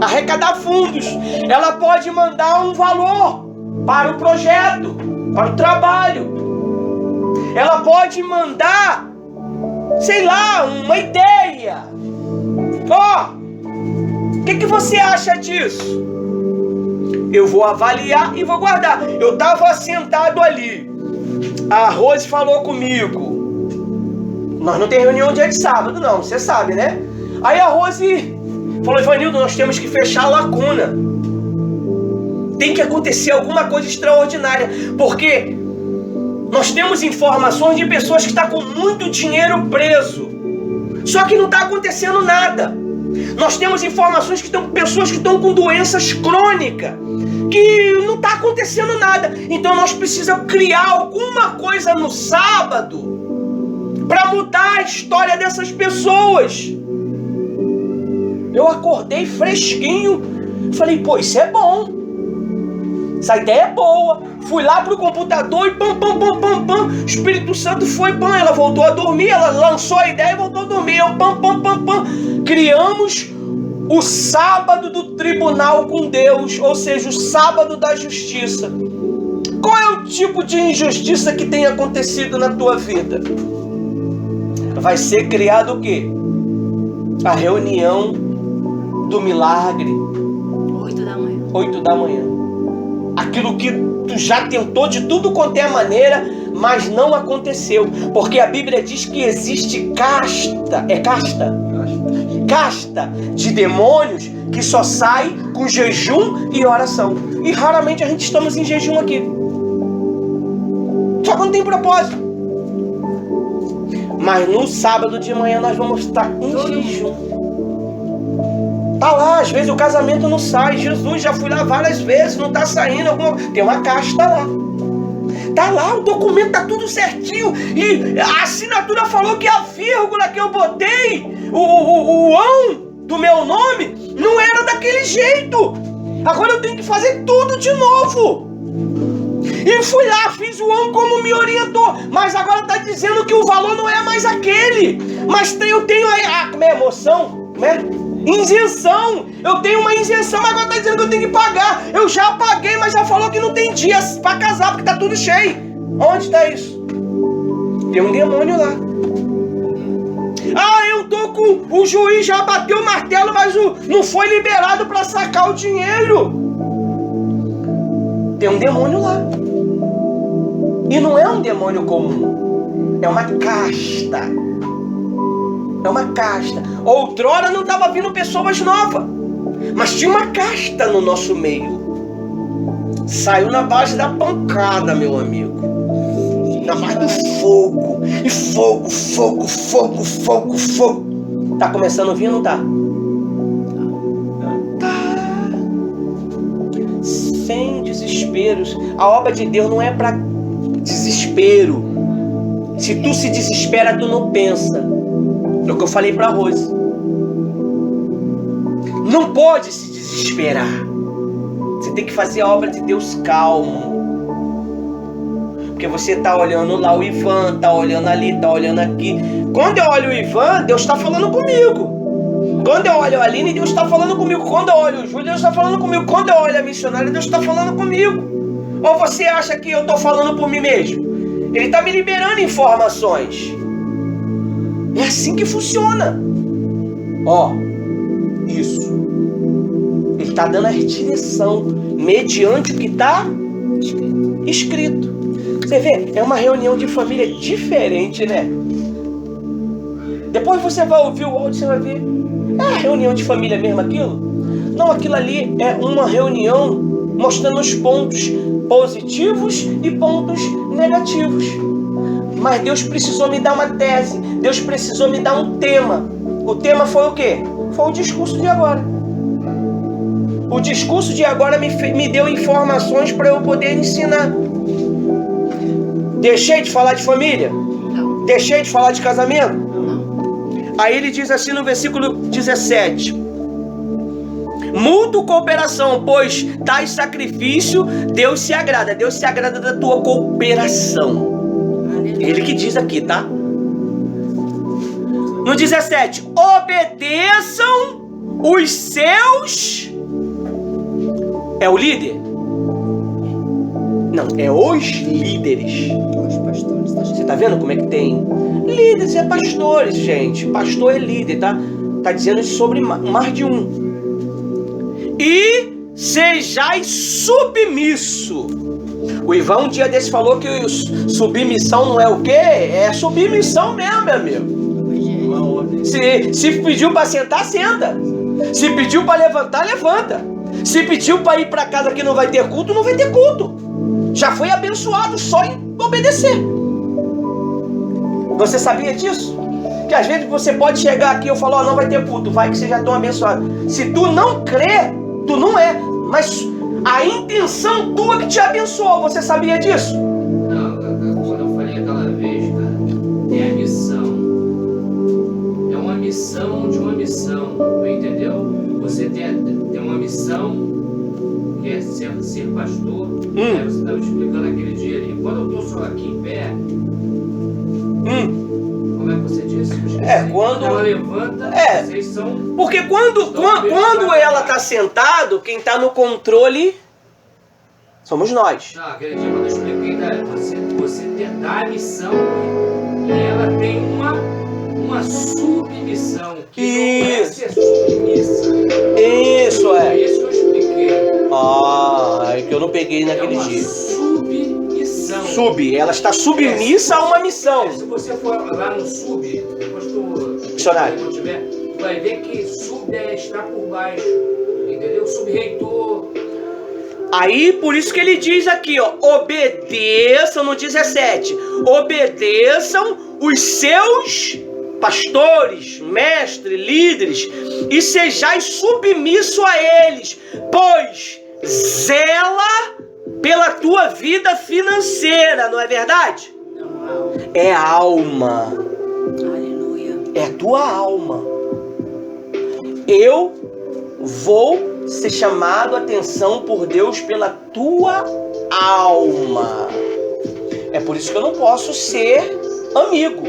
arrecadar fundos. Ela pode mandar um valor para o projeto, para o trabalho. Ela pode mandar, sei lá, uma ideia. O que você acha disso? Eu vou avaliar e vou guardar. Eu estava sentado ali. A Rose falou comigo. Nós não temos reunião dia de sábado, não. Você sabe, né? Aí a Rose falou: Ivanildo, nós temos que fechar a lacuna. Tem que acontecer alguma coisa extraordinária. Porque nós temos informações de pessoas que estão com muito dinheiro preso. Só que não está acontecendo nada. Nós temos informações que estão com pessoas que estão com doenças crônicas, que não está acontecendo nada. Então nós precisamos criar alguma coisa no sábado para mudar a história dessas pessoas. Eu acordei fresquinho, falei, pô, isso é bom. Essa ideia é boa. Fui lá pro computador e o Espírito Santo foi, ela voltou a dormir, ela lançou a ideia e voltou a dormir. Eu criamos o sábado do tribunal com Deus, ou seja, o sábado da justiça. Qual é o tipo de injustiça que tem acontecido na tua vida? Vai ser criado o quê? A reunião do milagre. 8 da manhã. 8 da manhã. Aquilo que tu já tentou de tudo quanto é maneira, mas não aconteceu. Porque a Bíblia diz que existe casta de demônios que só sai com jejum e oração. E raramente a gente estamos em jejum aqui. Só quando tem propósito. Mas no sábado de manhã nós vamos estar em jejum. Tá lá, às vezes o casamento não sai. Jesus, já fui lá várias vezes, não tá saindo. Tem uma casta lá. Tá lá, o documento tá tudo certinho. E a assinatura falou que a vírgula que eu botei, o ão do meu nome, não era daquele jeito. Agora eu tenho que fazer tudo de novo. E fui lá, fiz o ão como me orientou. Mas agora tá dizendo que o valor não é mais aquele. Mas eu tenho a emoção, né? Isenção. Eu tenho uma isenção, mas agora tá dizendo que eu tenho que pagar. Eu já paguei, mas já falou que não tem dia pra casar, porque tá tudo cheio. Onde tá isso? Tem um demônio lá. Ah, eu tô com... O juiz já bateu o martelo, mas não foi liberado pra sacar o dinheiro. Tem um demônio lá. E não é um demônio comum. É uma casta. É uma casta. Outrora não estava vindo pessoas novas, mas tinha uma casta no nosso meio. Saiu na base da pancada, meu amigo. Na base do fogo. E fogo, fogo, fogo, fogo, fogo. Tá começando a vir, não tá? Tá. Sem desesperos. A obra de Deus não é para desespero. Se tu se desespera, tu não pensa. É o que eu falei para Rose. Não pode se desesperar. Você tem que fazer a obra de Deus calmo. Porque você tá olhando lá o Ivan, tá olhando ali, tá olhando aqui. Quando eu olho o Ivan, Deus está falando comigo. Quando eu olho a Aline, Deus está falando comigo. Quando eu olho o Júlio, Deus está falando comigo. Quando eu olho a missionária, Deus está falando comigo. Ou você acha que eu estou falando por mim mesmo? Ele está me liberando informações. É assim que funciona. Ó, isso. Ele está dando a direção mediante o que está escrito. Você vê, é uma reunião de família diferente, né? Depois você vai ouvir o áudio, você vai ver. É reunião de família mesmo aquilo? Não, aquilo ali é uma reunião mostrando os pontos positivos e pontos negativos. Mas Deus precisou me dar uma tese. Deus precisou me dar um tema. O tema foi o quê? Foi o discurso de agora. O discurso de agora me deu informações para eu poder ensinar. Deixei de falar de família? Não. Deixei de falar de casamento? Não. Aí ele diz assim no versículo 17: mútua cooperação, pois tais sacrifício Deus se agrada. Deus se agrada da tua cooperação. Aleluia. Ele que diz aqui, tá? No 17: obedeçam os seus... É o líder? Não, é os líderes. Os pastores. Você tá vendo como é que tem? Líderes é pastores, gente. Pastor é líder, tá? Tá dizendo isso sobre mais de um. E sejais submisso. O Ivan um dia desse falou que submissão não é o quê? É submissão mesmo, meu amigo. Uma ordem. Se pediu para sentar, senta. Se pediu para levantar, levanta. Se pediu para ir para casa que não vai ter culto, não vai ter culto. Já foi abençoado só em obedecer. Você sabia disso? Que às vezes você pode chegar aqui e eu falo, ó, não vai ter culto, vai que vocês já estão abençoados. Se tu não crê, tu não é. Mas a intenção tua que te abençoou, você sabia disso? Não, quando eu falei aquela vez, cara, é a missão. É uma missão de uma missão, entendeu? Você tem uma missão, que é ser pastor. Aí você estava explicando aquele dia ali. Quando eu estou só aqui em pé, como é que você disse? Quando ela levanta, vocês são... Porque quando ela está sentado, quem está no controle somos nós. Não, aquele dia quando eu expliquei, você dar a missão e ela tem uma submissão. Que não é ser submissa. Isso é. Isso que eu expliquei. É que eu não peguei naquele dia. Submissão. Ela está submissa a uma missão. Se você for lá no sub, depois Missionário. quando tiver, tu vai ver que sub é estar por baixo. Entendeu? Subreitor. Aí, por isso que ele diz aqui, ó, obedeçam no 17, obedeçam os seus pastores, mestres, líderes, e sejais submisso a eles, pois zela pela tua vida financeira, não é verdade? Não. É a alma. Aleluia. É a tua alma. Eu vou ser chamado a atenção por Deus pela tua alma. É por isso que eu não posso ser amigo.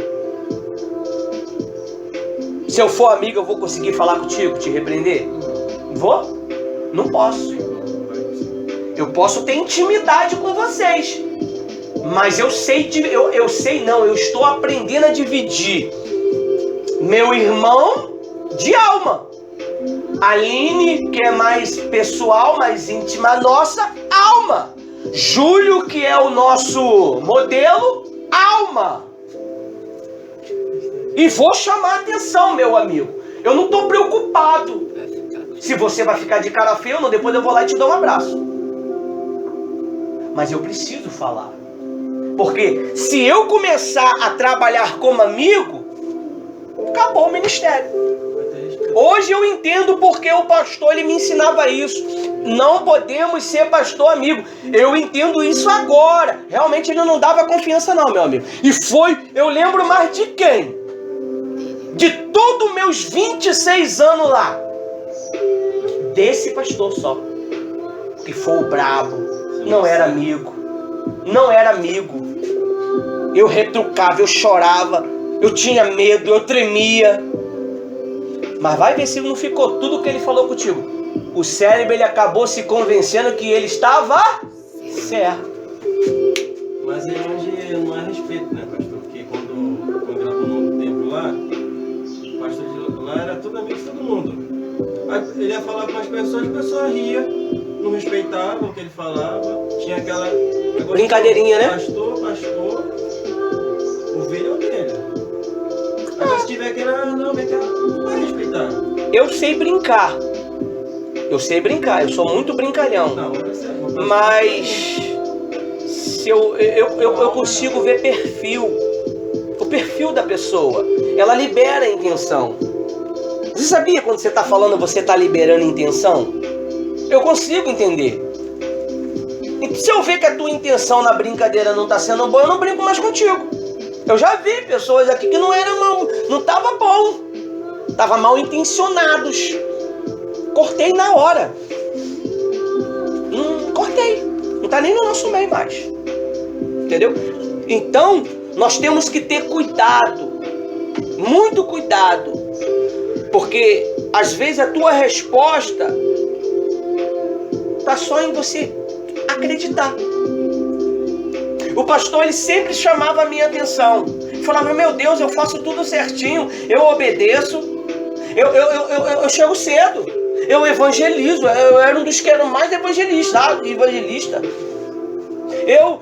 Se eu for amigo, eu vou conseguir falar contigo, te repreender? Vou? Não posso. Eu posso ter intimidade com vocês, mas eu estou aprendendo a dividir meu irmão de alma. Aline, que é mais pessoal, mais íntima nossa, alma. Júlio, que é o nosso modelo, alma. E vou chamar a atenção, meu amigo. Eu não estou preocupado se você vai ficar de cara feia ou não. Depois eu vou lá e te dou um abraço. Mas eu preciso falar. Porque se eu começar a trabalhar como amigo, acabou o ministério. Hoje eu entendo porque o pastor ele me ensinava isso. Não podemos ser pastor amigo. Eu entendo isso agora. Realmente ele não dava confiança não, meu amigo. E foi, eu lembro mais de quem? De todos meus 26 anos lá. Desse pastor só. Que foi o brabo. Não era amigo. Não era amigo. Eu retrucava, eu chorava. Eu tinha medo, eu tremia. Mas vai ver se não ficou tudo o que ele falou contigo. O cérebro ele acabou se convencendo que ele estava certo. Mas aí hoje não é respeito, né, pastor? Porque quando gravou no tempo lá, o pastor de lá era todo amigo de todo mundo. Aí ele ia falar com as pessoas riam, não respeitavam o que ele falava. Tinha aquela... Brincadeirinha, né? Pastor, ovelha é ovelha. Agora se tiver que não, vem cá, não vai respeitar. Eu sei brincar. Eu sou muito brincalhão. Não, mas se eu consigo ver perfil. O perfil da pessoa. Ela libera a intenção. Você sabia quando você está falando, você está liberando a intenção? Eu consigo entender. E se eu ver que a tua intenção na brincadeira não está sendo boa, eu não brinco mais contigo. Eu já vi pessoas aqui que não estava bom. Estavam mal intencionados. Cortei na hora. Cortei. Não está nem no nosso meio mais. Entendeu? Então, nós temos que ter cuidado. Muito cuidado. Porque, às vezes, a tua resposta está só em você acreditar. O pastor, ele sempre chamava a minha atenção. Falava, meu Deus, eu faço tudo certinho. Eu obedeço. Eu chego cedo. Eu evangelizo. Eu era um dos que eram mais evangelista. Eu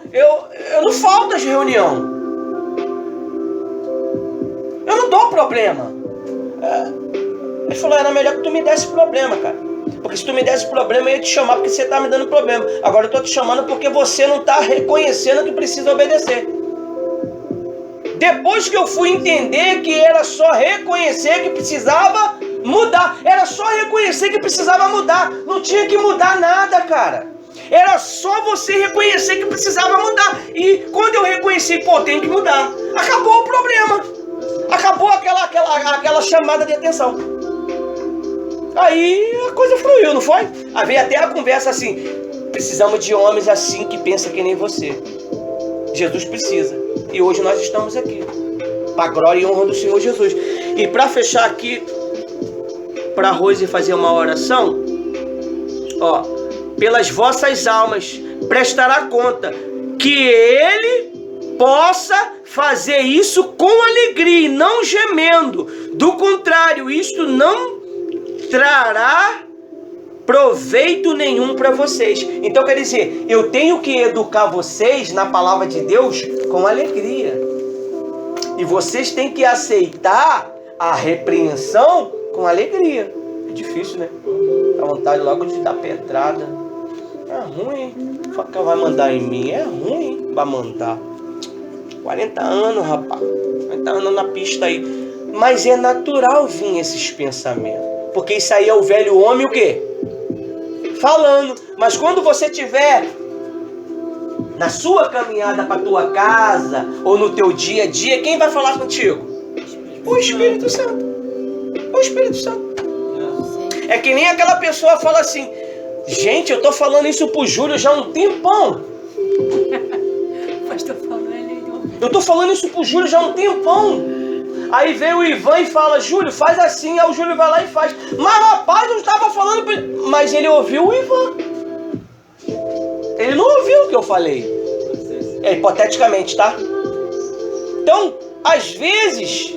não falto às reuniões. Eu não dou problema. Ele falou, era melhor que tu me desse problema, cara. Porque se tu me desse problema, eu ia te chamar porque você tá me dando problema. Agora eu tô te chamando porque você não tá reconhecendo que precisa obedecer. Depois que eu fui entender que era só reconhecer que precisava mudar. Era só reconhecer que precisava mudar. Não tinha que mudar nada, cara. Era só você reconhecer que precisava mudar. E quando eu reconheci, tem que mudar. Acabou o problema. Acabou aquela chamada de atenção. Aí a coisa fluiu, não foi? Havia até a conversa assim, precisamos de homens assim que pensam que nem você. Jesus precisa. E hoje nós estamos aqui. Para a glória e honra do Senhor Jesus. E para fechar aqui, para Rose fazer uma oração, pelas vossas almas prestará conta, que ele possa fazer isso com alegria e não gemendo. Do contrário, isto não trará proveito nenhum para vocês. Então quer dizer, eu tenho que educar vocês na palavra de Deus com alegria. E vocês têm que aceitar a repreensão com alegria. É difícil, né? Dá vontade logo de dar pedrada. É ruim. Faca vai mandar em mim. É ruim. Vai mandar. 40 anos, rapaz. 40 anos na pista aí. Mas é natural vir esses pensamentos. Porque isso aí é o velho homem o quê? Falando. Mas quando você tiver na sua caminhada para tua casa ou no teu dia a dia, quem vai falar contigo? O Espírito Santo. O Espírito Santo. É que nem aquela pessoa fala assim, gente, eu tô falando isso pro Júlio já há um tempão. Eu tô falando isso pro Júlio já há um tempão. Aí vem o Ivan e fala, Júlio, faz assim. Aí o Júlio vai lá e faz. Mas rapaz, eu estava falando pra ele. Mas ele ouviu o Ivan. Ele não ouviu o que eu falei. É hipoteticamente, tá? Então, às vezes,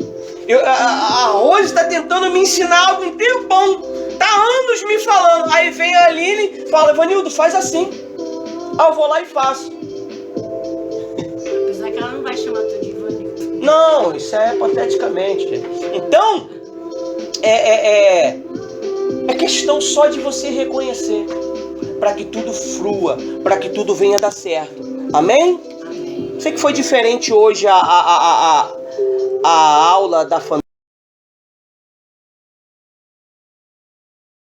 a Rose está tentando me ensinar algo um tempão. Tá anos me falando. Aí vem a Aline e fala, Vanildo, faz assim. Aí eu vou lá e faço. Apesar que ela não vai chamar tu de Vanildo. Não, isso é hipoteticamente. Então, é questão só de você reconhecer. Para que tudo flua, para que tudo venha dar certo. Amém? Sei que foi diferente hoje a aula da família.